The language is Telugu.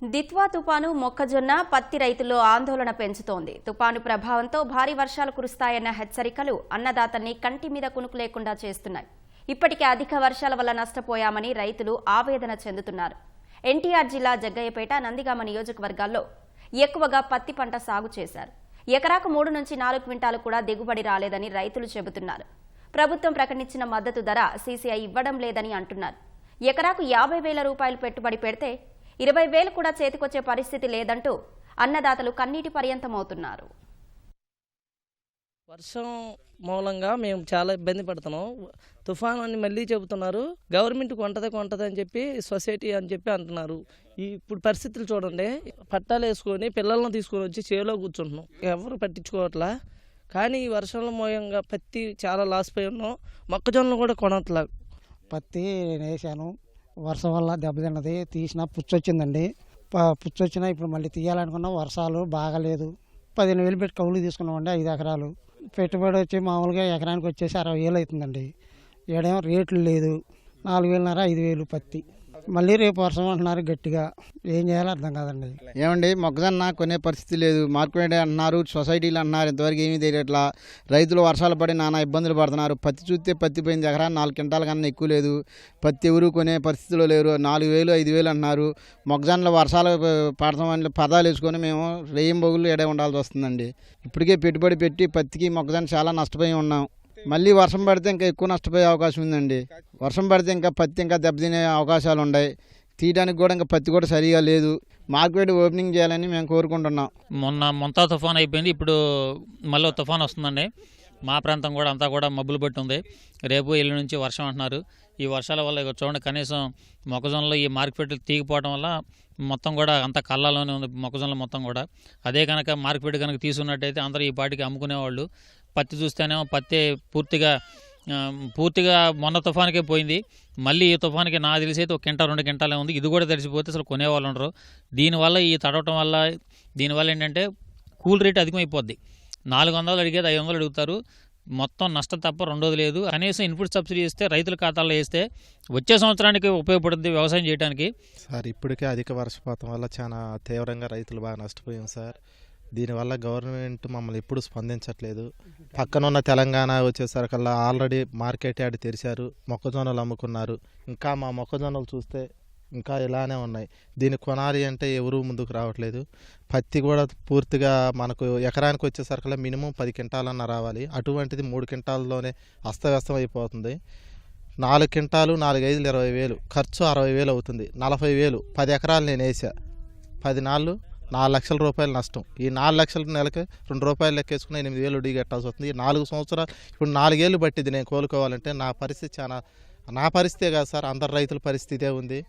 దిత్వా తుపాను మొక్కజొన్న పత్తి రైతుల్లో ఆందోళన పెంచుతోంది. తుపాను ప్రభావంతో భారీ వర్షాలు కురుస్తాయన్న హెచ్చరికలు అన్నదాతల్ని కంటి మీద కునుకు లేకుండా చేస్తున్నాయి. ఇప్పటికే అధిక వర్షాల వల్ల నష్టపోయామని రైతులు ఆవేదన చెందుతున్నారు. ఎన్టీఆర్ జిల్లా జగ్గయ్యపేట, నందిగామ నియోజకవర్గాల్లో ఎక్కువగా పత్తి పంట సాగు చేశారు. ఎకరాకు 3 నుంచి 4 క్వింటాలు కూడా దిగుబడి రాలేదని రైతులు చెబుతున్నారు. ప్రభుత్వం ప్రకటించిన మద్దతు ధర సీసీఐ ఇవ్వడం లేదని అంటున్నారు. ఎకరాకు 50,000 రూపాయలు పెట్టుబడి పెడితే 20,000 కూడా చేతికొచ్చే పరిస్థితి లేదంటూ అన్నదాతలు కన్నీటి పర్యంతమవుతున్నారు. వర్షం మూలంగా మేము చాలా ఇబ్బంది పడుతున్నాం. తుఫాను అని మళ్ళీ చెబుతున్నారు. గవర్నమెంట్ కొంటది అని చెప్పి సొసైటీ అని చెప్పి అంటున్నారు. ఇప్పుడు పరిస్థితులు చూడండి, పట్టాలు వేసుకొని పిల్లలను తీసుకొని వచ్చి చేలో కూర్చుంటున్నాం. ఎవరు పట్టించుకోవట్లా. కానీ ఈ వర్షంల మూలంగా పత్తి చాలా లాస్ పోయి ఉన్నాం. మొక్కజొన్నలు కూడా కొనట్లా. పత్తి నేను వేసాను, వర్షం వల్ల దెబ్బతిన్నది. తీసిన పుచ్చొచ్చిందండి. పుచ్చొచ్చినా ఇప్పుడు మళ్ళీ తీయాలనుకున్నాం. వర్షాలు బాగాలేదు. 15,000 పెట్టి కౌలు తీసుకున్నామండి. 5 ఎకరాలు పెట్టుబడి వచ్చి మామూలుగా ఎకరానికి వచ్చేసి 60,000 అవుతుందండి. ఏడేమో రేట్లు లేదు. 4,500 5,000 పత్తి. మళ్ళీ రేపు వర్షం అంటున్నారు గట్టిగా. ఏం చేయాలో అర్థం కాదండి. ఏమండి, మొక్కజొన్న కొనే పరిస్థితి లేదు. మార్కెట్ అంటున్నారు, సొసైటీలు అంటున్నారు. ఇంతవరకు ఏమీ తెలియట్లా. రైతులు వర్షాలు పడి నానా ఇబ్బందులు పడుతున్నారు. పత్తి చూస్తే పత్తి పోయింది. ఎకరాన్ని 4 క్వింటాల కన్నా ఎక్కువ లేదు. పత్తి ఎవరు కొనే పరిస్థితిలో లేరు. 4,000 5,000 అంటున్నారు. మొక్కజొన్నలు వర్షాలు పడతామని పదాలు వేసుకొని మేము రేయింబొగులు ఎడే ఉండాల్సి వస్తుందండి. ఇప్పటికే పెట్టుబడి పెట్టి పత్తికి మొక్కజొన్న చాలా నష్టపోయి ఉన్నాం. మళ్ళీ వర్షం పడితే ఇంకా ఎక్కువ నష్టపోయే అవకాశం ఉందండి. వర్షం పడితే ఇంకా పత్తి ఇంకా దెబ్బతినే అవకాశాలు ఉన్నాయి. తీయడానికి కూడా ఇంకా పత్తి కూడా సరిగా లేదు. మార్కెట్ ఓపెనింగ్ చేయాలని మేము కోరుకుంటున్నాం. మొంతా తుఫాన్ అయిపోయింది. ఇప్పుడు మళ్ళీ తుఫాన్ వస్తుందండి. మా ప్రాంతం కూడా అంతా కూడా మబ్బులు పట్టి ఉంది. రేపు ఎల్లుండి నుంచి వర్షం అంటున్నారు. ఈ వర్షాల వల్ల చూడండి, కనీసం మొక్కజొన్నలో ఈ మార్కెట్లు తీగిపోవడం వల్ల మొత్తం కూడా అంత కళ్ళలోనే ఉంది మొక్కజొన్నలు మొత్తం కూడా. అదే కనుక మార్కెట్ కనుక తీసుకున్నట్టయితే అందరూ ఈ పాటికి అమ్ముకునేవాళ్ళు. పత్తి చూస్తేనేమో పత్తి పూర్తిగా మొన్న తుఫానికే పోయింది. మళ్ళీ ఈ తుఫానికి నాకు తెలిసి అయితే 1 క్వింటా 2 క్వింటాలే ఉంది. ఇది కూడా తడిసిపోతే అసలు కొనేవాళ్ళు ఉండరు. దీనివల్ల ఈ తడవటం వల్ల దీనివల్ల ఏంటంటే కూల్ రేట్ అధికమైపోద్ది. 400 అడిగేది 500 అడుగుతారు. మొత్తం నష్టం తప్ప రెండోది లేదు. కనీసం ఇన్పుట్ సబ్సిడీ ఇస్తే రైతుల ఖాతాల్లో వేస్తే వచ్చే సంవత్సరానికి ఉపయోగపడుతుంది వ్యవసాయం చేయడానికి. సార్, ఇప్పటికే అధిక వర్షపాతం వల్ల చాలా తీవ్రంగా రైతులు బాగా నష్టపోయాం సార్. దీనివల్ల గవర్నమెంట్ మమ్మల్ని ఎప్పుడు స్పందించట్లేదు. పక్కనున్న తెలంగాణ వచ్చేసరికల్లా ఆల్రెడీ మార్కెట్ యార్డ్ తెరిచారు, మొక్కజొన్నలు అమ్ముకున్నారు. ఇంకా మా మొక్కజొన్నలు చూస్తే ఇంకా ఇలానే ఉన్నాయి. దీన్ని కొనాలి అంటే ఎవరూ ముందుకు రావట్లేదు. పత్తి కూడా పూర్తిగా మనకు ఎకరానికి వచ్చేసరికల్లా మినిమం 10 క్వింటాలన్నా రావాలి. అటువంటిది 3 క్వింటాల్లోనే అస్తవ్యస్తం అయిపోతుంది. 4 క్వింటాలు 4 5 20,000, ఖర్చు 60,000 అవుతుంది. 40,000 10 ఎకరాలు నేను వేసా. 10 నాళ్ళు 4 లక్షల రూపాయలు నష్టం. ఈ 4 లక్షల నెలకి 2 రూపాయలు లెక్కేసుకుని 8,000 వడ్డీ కట్టాల్సి వస్తుంది. ఈ 4 సంవత్సరాలు ఇప్పుడు 4 ఏళ్ళు పట్టింది నేను కోలుకోవాలంటే. నా పరిస్థితి కాదు సార్, అందరు రైతుల పరిస్థితే ఉంది.